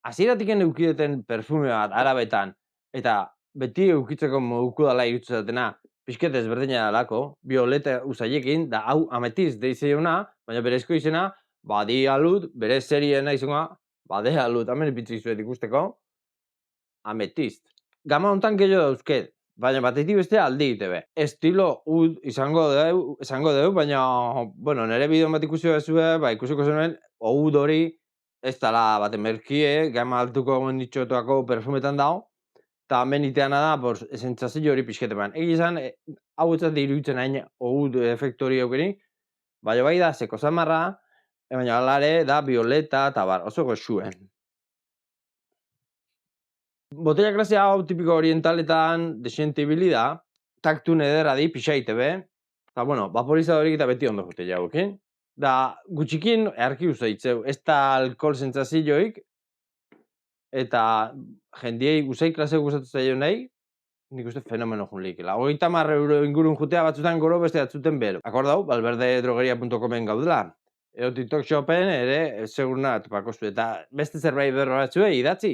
hasieratik eukideten perfume bat arabetan, eta beti eukitzeko moduko dela iruditzen zatena, pixket ezberdina dalako, violeta usaiekin, da hau ametiz deizeiona, baina berezko izena, badi alut, bere serien izangoa, bade alut, hemen ipitzik zuet ikusteko, ametiz. Gama hontan gehiago dauzket, baina batetik bestea aldi egite be. Estilo ud esango deu, baina, bueno, nire bideon bat ikusi bezue, ikusiko zenuen, ud hori, ez dala baten merkie, gama altuko nitxotuako perfumetan dago, eta hemen iteana da, sentsazio hori pixketeman. Egi izan, hau etzat iruditzen hain ud efektu hori aukerin, baina bai da, zeko zamarra, baina alare da violeta eta bar, oso goxuen. Botella klase hau tipiko orientaletan desiente ibili da, taktu nederra di, pixaite be, eta bueno, vaporizadorik eta beti ondo jute jaukin. Da, gutxikin earki usaitzeu, ez da alkohol sentsazioik, eta jendiei usai klase gustatu zaio nahi, nik uste fenomeno jun lehikela. 30 euro ingurun jutea batzutan goro beste batzuten bero. Akordau, valverdedrogeria.comen gaudela. Eo TikTok shopen ere, seguruna topako zu, eta beste zerbait berro batzue idatzi.